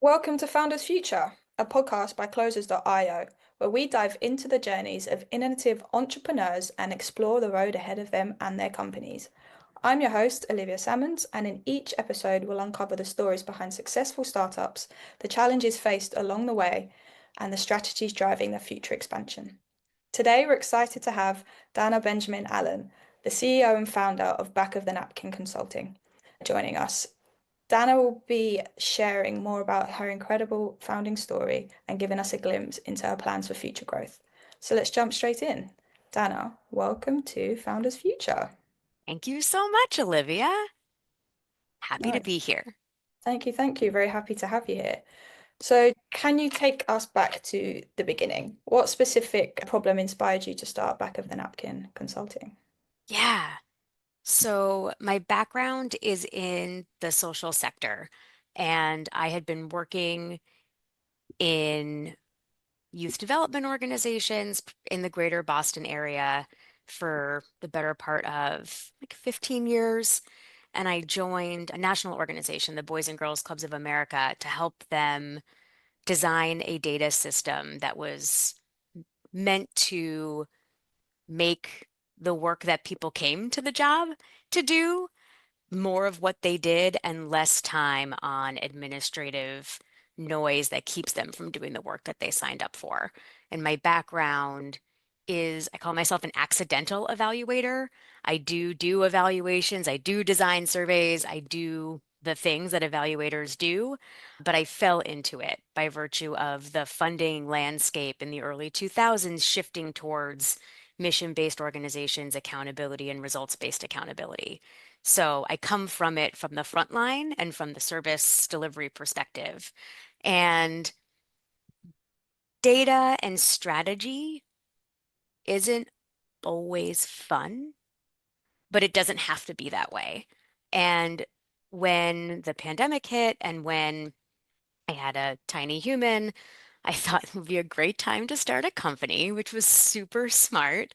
Welcome to Founders Future, a podcast by Closers.io, where we dive into the journeys of innovative entrepreneurs and explore the road ahead of them and their companies. I'm your host, Olivia Sammons, and in each episode, we'll uncover the stories behind successful startups, the challenges faced along the way, and the strategies driving their future expansion. Today, we're excited to have Dana Benjamin Allen, the CEO and founder of Back of the Napkin Consulting, joining us. Dana will be sharing more about her incredible founding story and giving us a glimpse into her plans for future growth. So let's jump straight in. Dana, welcome to Founders Future. Thank you so much, Olivia. Happy to No, be here. thank you, thank you. Very happy to have you here. So, can you take us back to the beginning? What specific problem inspired you to start Back of the Napkin Consulting? Yeah. So, my background is in the social sector, and I had been working in youth development organizations in the greater Boston area for the better part of like 15 years. And I joined a national organization, the Boys and Girls Clubs of America, to help them design a data system that was meant to make the work that people came to the job to do more of what they did and less time on administrative noise that keeps them from doing the work that they signed up for. And my background is I call myself an accidental evaluator. I do evaluations, I do design surveys, I do the things that evaluators do, but I fell into it by virtue of the funding landscape in the early 2000s shifting towards mission-based organizations, accountability, and results-based accountability. So I come from it from the front line and from the service delivery perspective. And data and strategy isn't always fun, but it doesn't have to be that way. And when the pandemic hit and when I had a tiny human, I thought it would be a great time to start a company, which was super smart.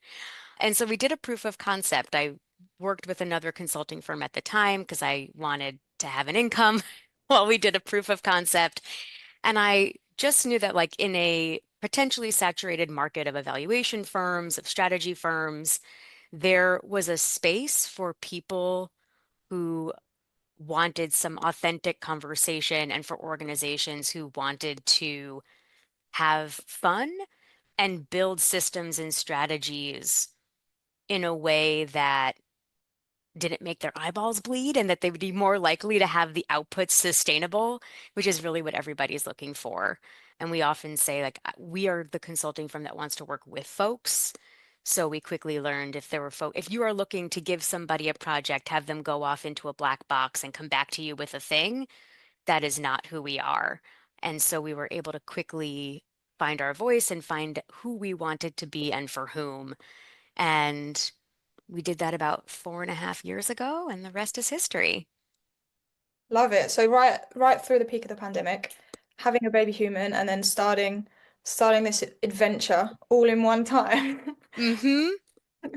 And so we did a proof of concept. I worked with another consulting firm at the time because I wanted to have an income while we did a proof of concept. And I just knew that, like, in a potentially saturated market of evaluation firms, of strategy firms, there was a space for people who wanted some authentic conversation and for organizations who wanted to have fun and build systems and strategies in a way that didn't make their eyeballs bleed and that they would be more likely to have the outputs sustainable, which is really what everybody's looking for. And we often say, like, we are the consulting firm that wants to work with folks. So we quickly learned if there were if you are looking to give somebody a project, have them go off into a black box and come back to you with a thing, that is not who we are. And so we were able to quickly find our voice and find who we wanted to be and for whom. And we did that about 4.5 years ago, and the rest is history. Love it. So right through the peak of the pandemic, having a baby human and then starting this adventure all in one time. Mm-hmm.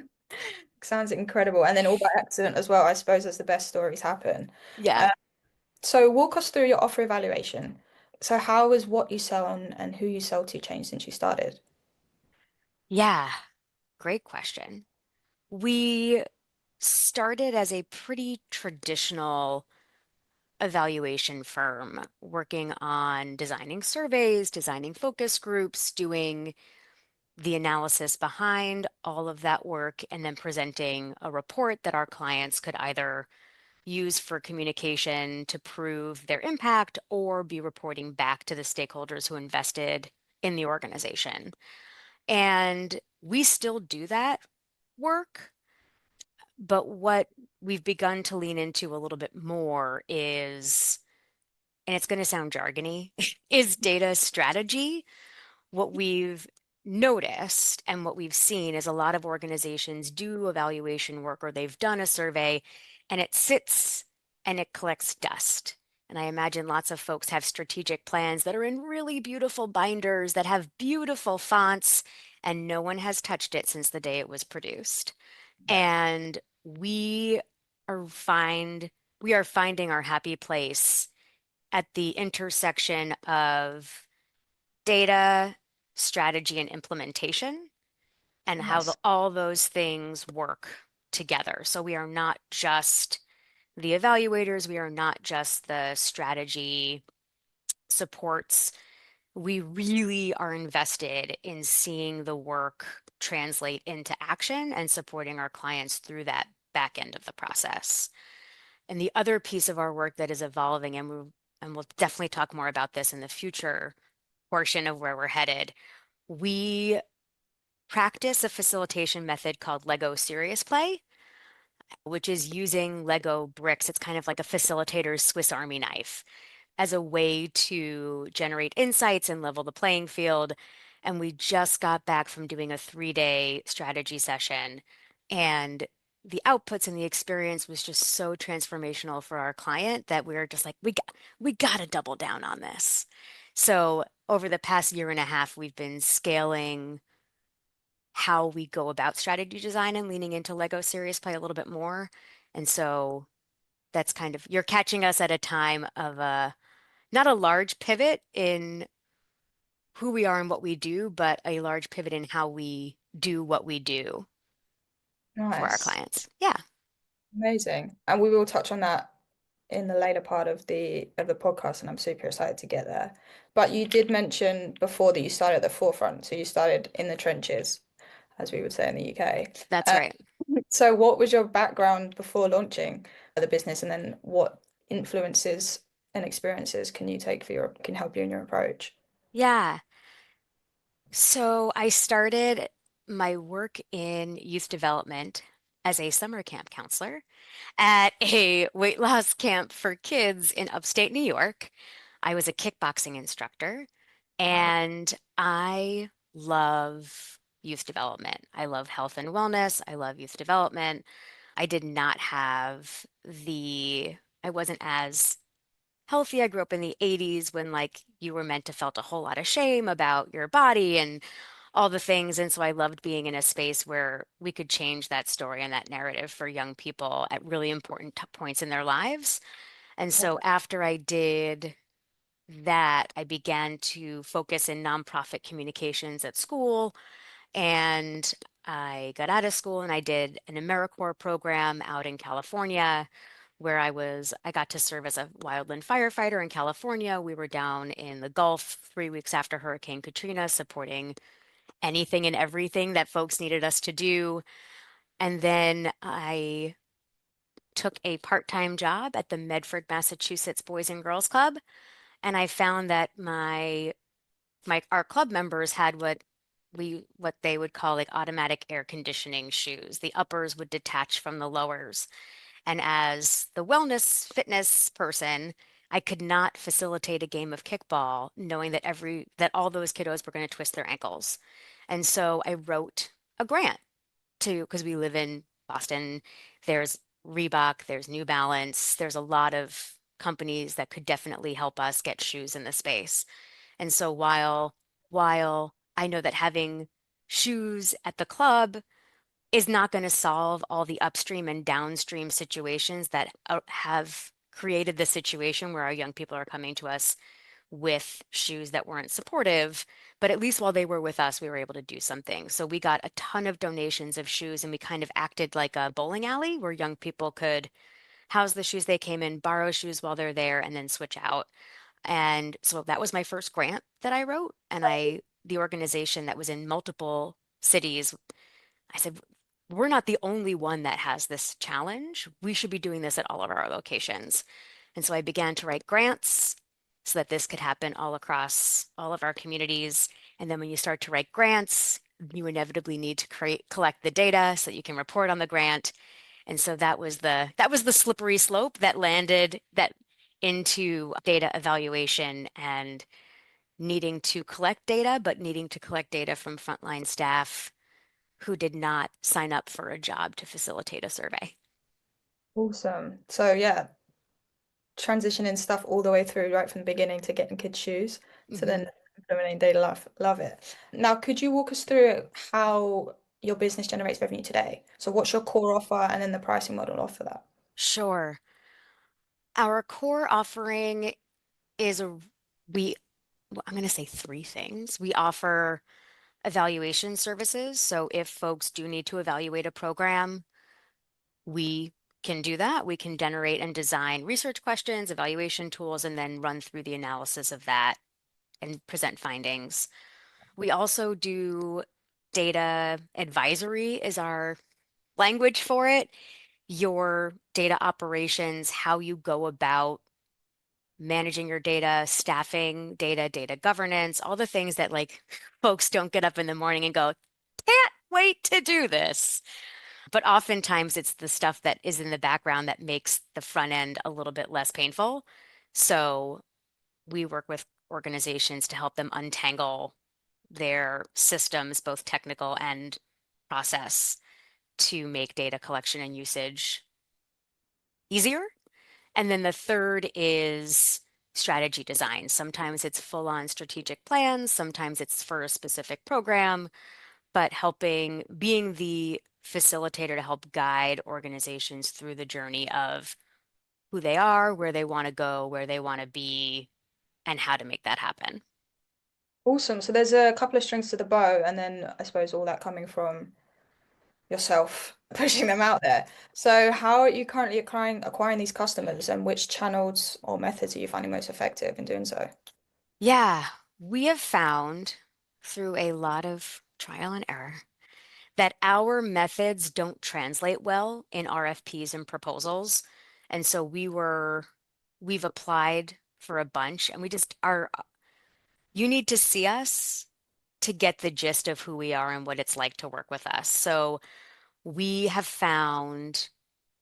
Sounds incredible. And then all by accident as well. I suppose as the best stories happen. Yeah. Uh, so walk us through your offer evaluation. So how has what you sell and who you sell to changed since you started? Yeah. Great question. We started as a pretty traditional evaluation firm, working on designing surveys, designing focus groups, doing the analysis behind all of that work, and then presenting a report that our clients could either use for communication to prove their impact or be reporting back to the stakeholders who invested in the organization. And we still do that work, but what we've begun to lean into a little bit more is, and it's going to sound jargony, is data strategy. What we've noticed and what we've seen is a lot of organizations do evaluation work or they've done a survey and it sits and it collects dust. And I imagine lots of folks have strategic plans that are in really beautiful binders that have beautiful fonts, and no one has touched it since the day it was produced. Yeah. And we are find we are finding our happy place at the intersection of data, strategy, and implementation, and how Nice. all those things work together. So we are not just the evaluators, we are not just the strategy supports. We really are invested in seeing the work translate into action and supporting our clients through that back end of the process. And the other piece of our work that is evolving, and we'll definitely talk more about this in the future portion of where we're headed, we practice a facilitation method called Lego Serious Play, which is using Lego bricks. It's kind of like a facilitator's Swiss Army knife as a way to generate insights and level the playing field. And we just got back from doing a 3-day strategy session, and the outputs and the experience was just so transformational for our client that we were just like, we got to double down on this. So over the past year and a half, we've been scaling how we go about strategy design and leaning into Lego Serious Play a little bit more. And so that's kind of, you're catching us at a time of not a large pivot in who we are and what we do, but a large pivot in how we do what we do for our Nice. clients. Yeah, Amazing. And we will touch on that in the later part of the podcast, and I'm super excited to get there. But you did mention before that you started at the forefront, so you started in the trenches, as we would say in the UK. that's Uh, right. so what was your background before launching the business, and then what influences and experiences can you take for your can help you in your approach? Yeah. So I started my work in youth development as a summer camp counselor at a weight loss camp for kids in upstate New York. I was a kickboxing instructor, Wow. and I love youth development. I love health and wellness. I love youth development. I did not have I wasn't as healthy. I grew up in the 80s when like you were meant to felt a whole lot of shame about your body and all the things. And so I loved being in a space where we could change that story and that narrative for young people at really important points in their lives. And so after I did that, I began to focus in nonprofit communications at school. And I got out of school and I did an AmeriCorps program out in California where I got to serve as a wildland firefighter in California. We were down in the Gulf 3 weeks after Hurricane Katrina, supporting anything and everything that folks needed us to do. And then I took a part-time job at the Medford, Massachusetts Boys and Girls Club. And I found that our club members had what they would call like automatic air conditioning shoes. The uppers would detach from the lowers. And as the wellness fitness person, I could not facilitate a game of kickball knowing that all those kiddos were going to twist their ankles. And so I wrote a grant because we live in Boston. There's Reebok, there's New Balance, there's a lot of companies that could definitely help us get shoes in the space. And so while I know that having shoes at the club is not going to solve all the upstream and downstream situations that have created the situation where our young people are coming to us with shoes that weren't supportive. But at least while they were with us, we were able to do something. So we got a ton of donations of shoes, and we kind of acted like a bowling alley where young people could house the shoes they came in, borrow shoes while they're there, and then switch out. And so that was my first grant that I wrote. And the organization that was in multiple cities, I said, we're not the only one that has this challenge. We should be doing this at all of our locations. And so I began to write grants so that this could happen all across all of our communities. And then when you start to write grants, you inevitably need to collect the data so that you can report on the grant. And so that was the slippery slope that landed that into data evaluation and needing to collect data, but needing to collect data from frontline staff who did not sign up for a job to facilitate a survey. Awesome. So yeah, transitioning stuff all the way through right from the beginning to getting kids shoes to hmm then implementing daily life. Love it. Now, could you walk us through how your business generates revenue today? So what's your core offer and then the pricing model offer that? Sure. Our core offering is a we well, I'm going to say three things. We offer evaluation services. So if folks do need to evaluate a program, we can do that. We can generate and design research questions, evaluation tools, and then run through the analysis of that and present findings. We also do data advisory is our language for it. Your data operations, how you go about managing your data, staffing data, data governance, all the things that like folks don't get up in the morning and go, can't wait to do this. But oftentimes it's the stuff that is in the background that makes the front end a little bit less painful. So we work with organizations to help them untangle their systems, both technical and process, to make data collection and usage easier. And then the third is strategy design. Sometimes it's full on strategic plans, sometimes it's for a specific program, but helping, being the facilitator to help guide organizations through the journey of who they are, where they want to go, where they want to be, and how to make that happen. Awesome. So there's a couple of strings to the bow, and then I suppose all that coming from yourself pushing them out there. So how are you currently acquiring these customers, and which channels or methods are you finding most effective in doing so? Yeah, we have found through a lot of trial and error that our methods don't translate well in RFPs and proposals. And so we've applied for a bunch and we just are, you need to see us to get the gist of who we are and what it's like to work with us. So we have found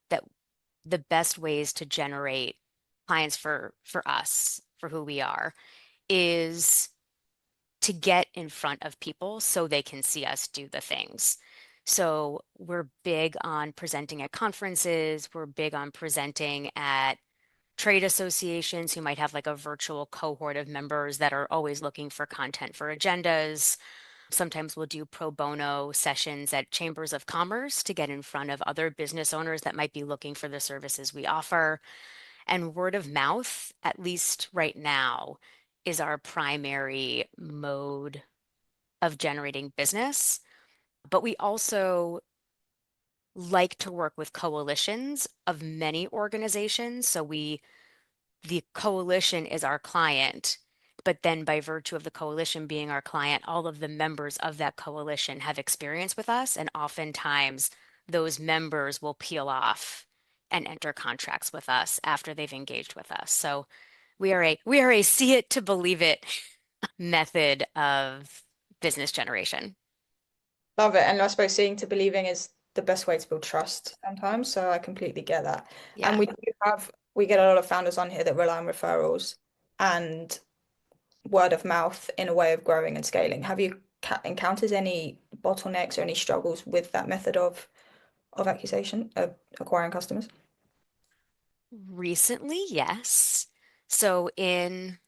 that the best ways to generate clients for us, for who we are, is to get in front of people so they can see us do the things. So we're big on presenting at conferences, we're big on presenting at trade associations who might have like a virtual cohort of members that are always looking for content for agendas. Sometimes we'll do pro bono sessions at chambers of commerce to get in front of other business owners that might be looking for the services we offer. And word of mouth, at least right now, is our primary mode of generating business. But we also like to work with coalitions of many organizations. The coalition is our client, but then by virtue of the coalition being our client, all of the members of that coalition have experience with us. And oftentimes those members will peel off and enter contracts with us after they've engaged with us. So we are a see it to believe it method of business generation. Love it. And I suppose seeing to believing is the best way to build trust sometimes. So I completely get that. And Yeah. we get a lot of founders on here that rely on referrals and word of mouth in a way of growing and scaling. Have you encountered any bottlenecks or any struggles with that method of accusation of acquiring customers? Recently, yes. So in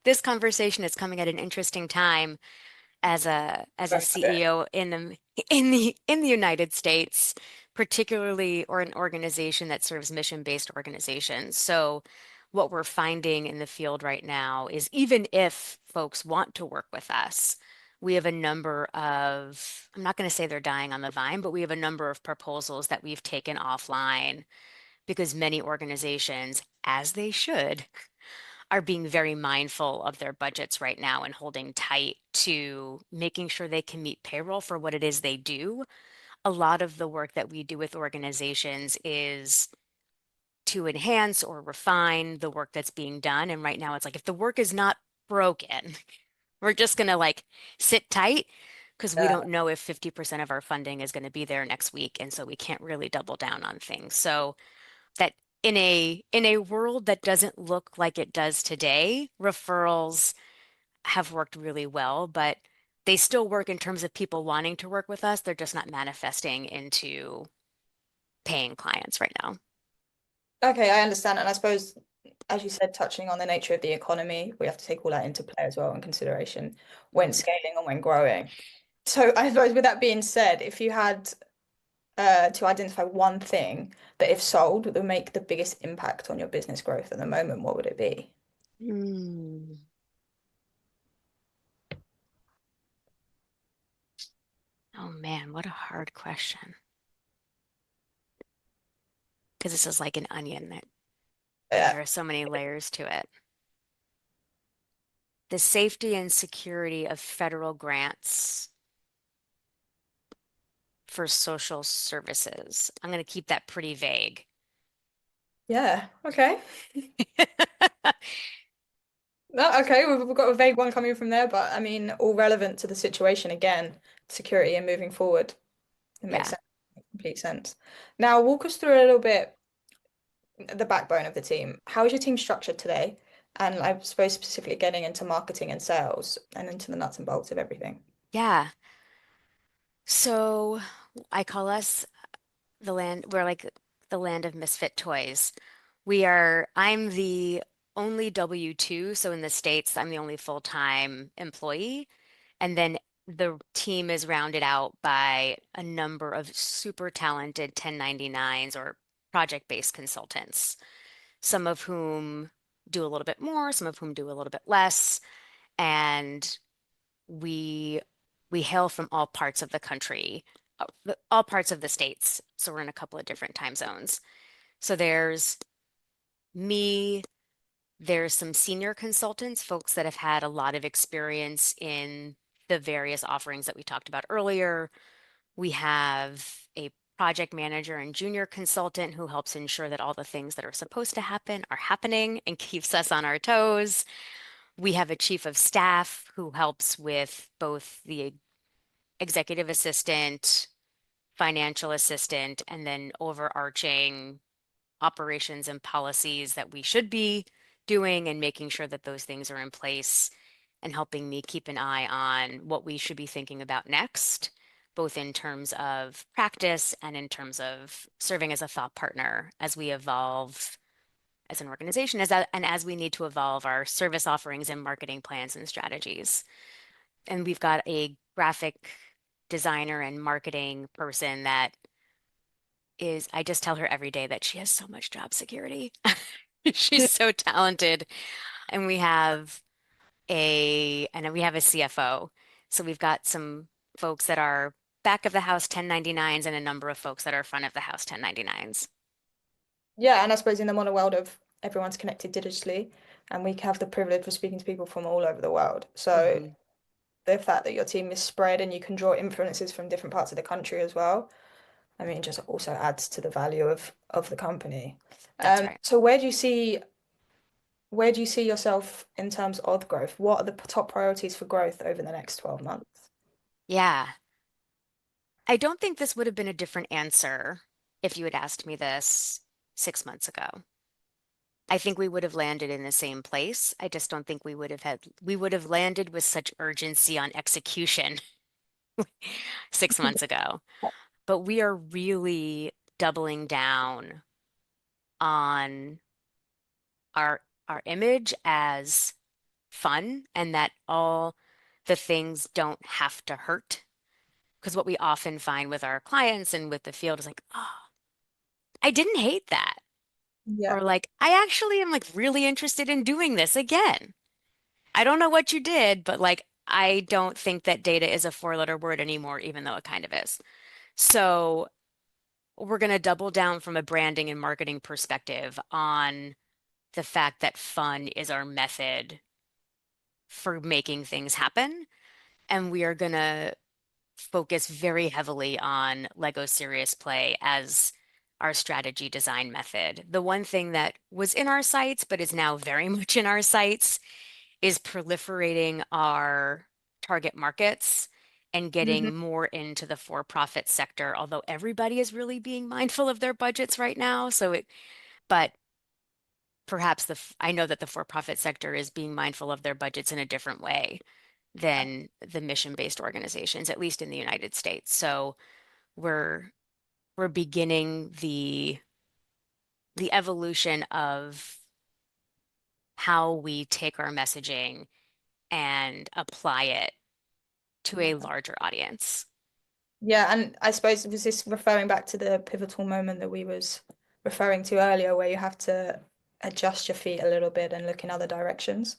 this conversation is coming at an interesting time as a CEO in the United States, particularly or an organization that serves mission-based organizations. So what we're finding in the field right now is even if folks want to work with us, we have a number of, I'm not going to say they're dying on the vine, but we have a number of proposals that we've taken offline because many organizations, as they should, are being very mindful of their budgets right now and holding tight to making sure they can meet payroll for what it is they do. A lot of the work that we do with organizations is to enhance or refine the work that's being done. And right now it's like if the work is not broken, we're just going to like sit tight because we Yeah. don't know if 50% of our funding is going to be there next week. And so we can't really double down on things. So that in a world that doesn't look like it does today, referrals have worked really well, but they still work in terms of people wanting to work with us. They're just not manifesting into paying clients right now. Okay, I understand. And I suppose, as you said, touching on the nature of the economy, we have to take all that into play as well in consideration when Mhm. scaling and when growing. So I suppose with that being said, if you had to identify one thing that if sold would make the biggest impact on your business growth at the moment, what would it be? what a hard question. Because this is like an onion and Yeah. there are so many layers to it. The safety and security of federal grants for social services. I'm going to keep that pretty vague. Yeah. Okay. No, okay, we've got a vague one coming from there, but I mean, all relevant to the situation again, security and moving forward. It makes Yeah. sense, complete sense. Now, walk us through a little bit the backbone of the team. How is your team structured today? And I suppose specifically getting into marketing and sales and into the nuts and bolts of everything. Yeah. So I call us we're like the land of misfit toys. I'm the only W-2, so in the States, I'm the only full-time employee. And then the team is rounded out by a number of super talented 1099s or project-based consultants, some of whom do a little bit more, some of whom do a little bit less. And we we hail from all parts of the country, all parts of the states. So we're in a couple of different time zones. So there's me, there's some senior consultants, folks that have had a lot of experience in the various offerings that we talked about earlier. We have a project manager and junior consultant who helps ensure that all the things that are supposed to happen are happening and keeps us on our toes. We have a chief of staff who helps with both the executive assistant, financial assistant, and then overarching operations and policies that we should be doing and making sure that those things are in place and helping me keep an eye on what we should be thinking about next, both in terms of practice and in terms of serving as a thought partner as we evolve as an organization, and as we need to evolve our service offerings and marketing plans and strategies. And we've got a graphic designer and marketing person that I just tell her every day that she has so much job security. She's so talented. And we have a CFO. So we've got some folks that are back of the house 1099s and a number of folks that are front of the house 1099s. Yeah, and I suppose in the modern world of everyone's connected digitally, and we have the privilege of speaking to people from all over the world. So Hmm. the fact that your team is spread and you can draw influences from different parts of the country as well, I mean, just also adds to the value of the company. That's right. So where do you see yourself in terms of growth? What are the top priorities for growth over the next 12 months? Yeah. I don't think this would have been a different answer if you had asked me this 6 months ago. I think we would have landed in the same place. I just don't think we would have landed with such urgency on execution 6 months ago. But we are really doubling down on our image as fun and that all the things don't have to hurt. Because what we often find with our clients and with the field is like, oh, I didn't hate that. Yeah. Or like, I actually am like really interested in doing this again. I don't know what you did, but like, I don't think that data is a four-letter word anymore, even though it kind of is. So we're going to double down from a branding and marketing perspective on the fact that fun is our method for making things happen. And we are going to focus very heavily on Lego Serious Play as our strategy design method. The one thing that was in our sights, but is now very much in our sights, is proliferating our target markets and Hmm. getting more into the for-profit sector, although everybody is really being mindful of their budgets right now. But perhaps I know that the for-profit sector is being mindful of their budgets in a different way than the mission-based organizations, at least in the United States. So we're we're beginning the evolution of how we take our messaging and apply it to a larger audience. Yeah, and I suppose was this referring back to the pivotal moment that we was referring to earlier, where you have to adjust your feet a little bit and look in other directions?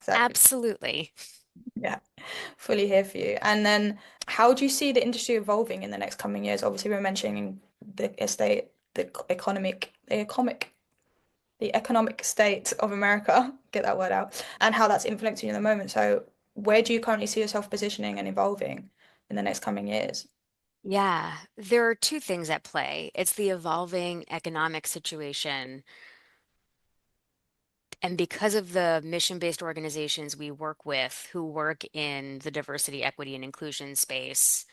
Exactly. Absolutely. Yeah. Fully here for you. And then how do you see the industry evolving in the next coming years? Obviously, we're mentioning the economic state of America, get that word out, and how that's influencing you in the moment. So where do you currently see yourself positioning and evolving in the next coming years? Yeah, there are two things at play. It's the evolving economic situation. And because of the mission-based organizations we work with who work in the diversity, equity, and inclusion space,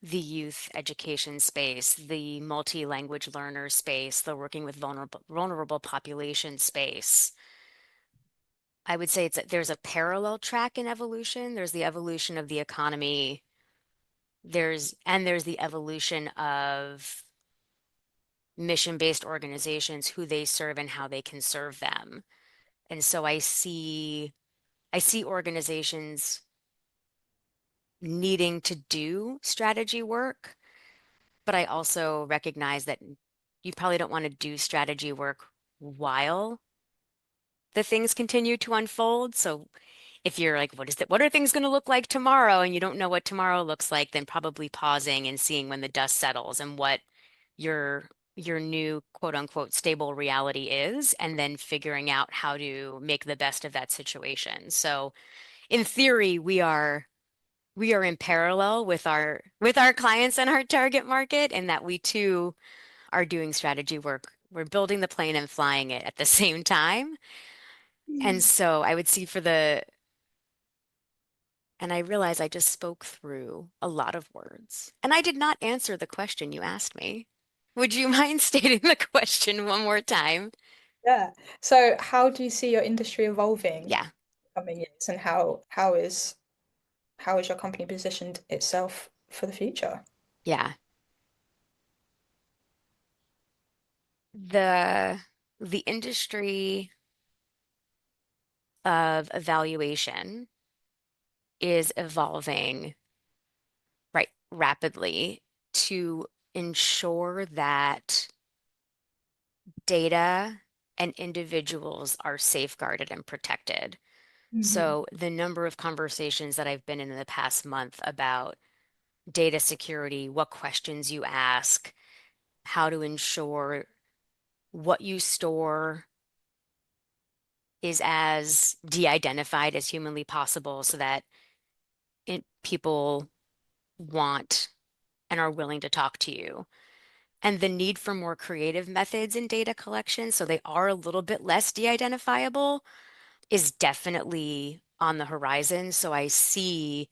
the youth education space, the multi-language learner space, the working with vulnerable population space, I would say there's a parallel track in evolution. There's the evolution of the economy. There's the evolution of mission-based organizations, who they serve and how they can serve them. And so I see organizations needing to do strategy work, but I also recognize that you probably don't want to do strategy work while the things continue to unfold. So if you're like, what are things going to look like tomorrow? And you don't know what tomorrow looks like, then probably pausing and seeing when the dust settles and what your your new quote unquote stable reality is, and then figuring out how to make the best of that situation. So in theory, we are in parallel with our clients and our target market, and that we too are doing strategy work. We're building the plane and flying it at the same time. And so I would see and I realize I just spoke through a lot of words, and I did not answer the question you asked me. Would you mind stating the question one more time? Yeah. So how do you see your industry evolving in Yeah, the coming years, and how is your company positioned itself for the future? yeah. The the industry of evaluation is evolving right rapidly to ensure that data and individuals are safeguarded and protected. Hmm. So the number of conversations that I've been in the past month about data security, what questions you ask, how to ensure what you store is as de-identified as humanly possible so that people want and are willing to talk to you. And the need for more creative methods in data collection, so they are a little bit less de-identifiable, is definitely on the horizon. So I see,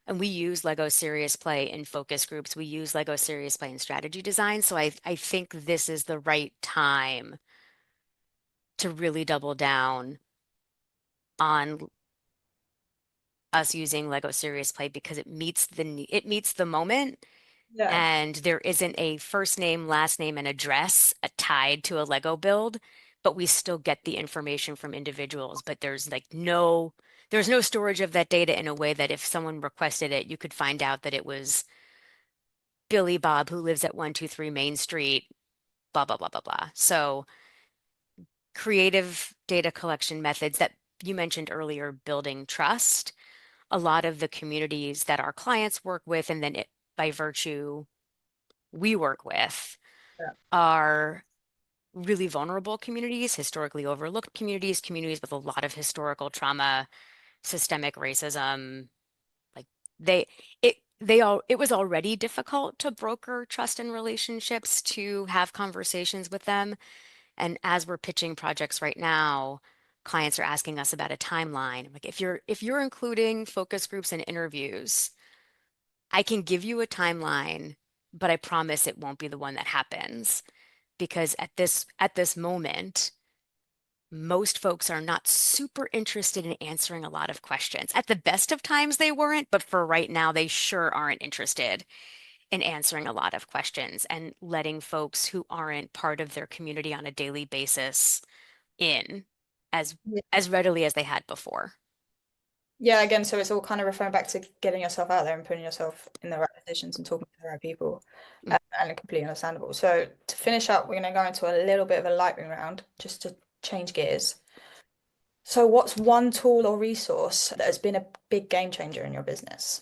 and we use Lego Serious Play in focus groups. We use Lego Serious Play in strategy design. So I think this is the right time to really double down on us using Lego Serious Play because it meets the moment, Yeah. and there isn't a first name, last name, and address tied to a Lego build, but we still get the information from individuals. But there's no storage of that data in a way that if someone requested it, you could find out that it was Billy Bob who lives at 123 Main Street, blah, blah, blah, blah, blah. So creative data collection methods that you mentioned earlier, building trust. A lot of the communities that our clients work with, and then by virtue we work with, Yeah. are really vulnerable communities, historically overlooked communities, communities with a lot of historical trauma, systemic racism. Like they, it was already difficult to broker trust in relationships, to have conversations with them. And as we're pitching projects right now, clients are asking us about a timeline. Like if you're including focus groups and interviews, I can give you a timeline, but I promise it won't be the one that happens because at this moment, most folks are not super interested in answering a lot of questions. At the best of times they weren't, but for right now they sure aren't interested in answering a lot of questions and letting folks who aren't part of their community on a daily basis in as Yeah. as readily as they had before. Yeah, again, so it's all kind of referring back to getting yourself out there and putting yourself in the right positions and talking to the right people, Mm. and completely understandable. So to finish up, we're going to go into a little bit of a lightning round just to change gears. So, what's one tool or resource that has been a big game changer in your business?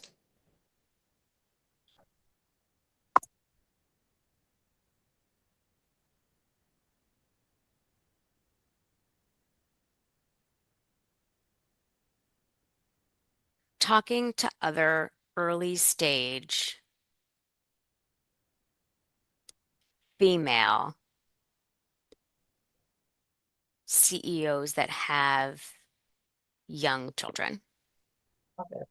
Talking to other early stage female CEOs that have young children. Okay.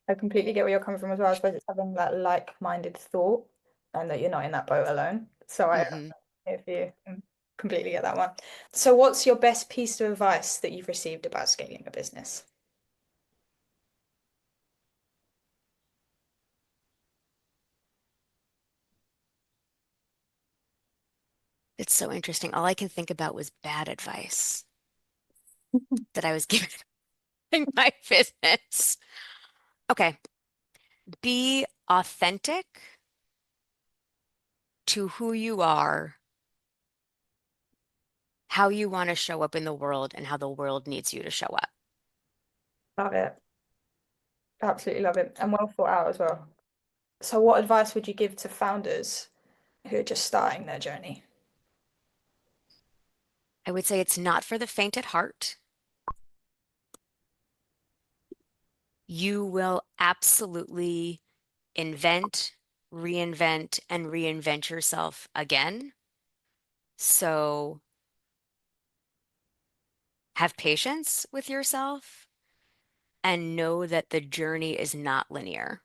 I completely get where you're coming from as well. I suppose it's having that like-minded thought and that you're not in that boat alone. So I, Hmm. if you completely get that one. So what's your best piece of advice that you've received about scaling a business? It's so interesting. All I can think about was bad advice that I was given in my business. Okay. Be authentic to who you are, how you want to show up in the world, and how the world needs you to show up. Love it. Absolutely love it. And well thought out as well. So what advice would you give to founders who are just starting their journey? I would say it's not for the faint at heart. You will absolutely invent, and reinvent yourself again. So have patience with yourself and know that the journey is not linear.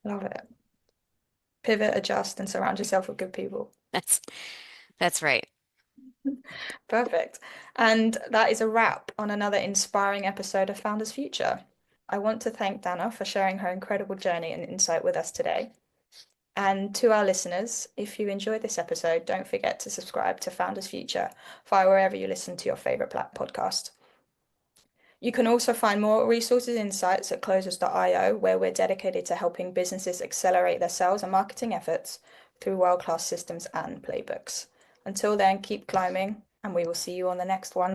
Love it. Pivot, adjust, and surround yourself with good people. That's that's right. Perfect. And that is a wrap on another inspiring episode of Founders Future. I want to thank Dana for sharing her incredible journey and insight with us today. And to our listeners, if you enjoyed this episode, don't forget to subscribe to Founders Future via wherever you listen to your favorite podcast. You can also find more resources and insights at closers.io, where we're dedicated to helping businesses accelerate their sales and marketing efforts through world-class systems and playbooks. Until then, keep climbing, and we will see you on the next one.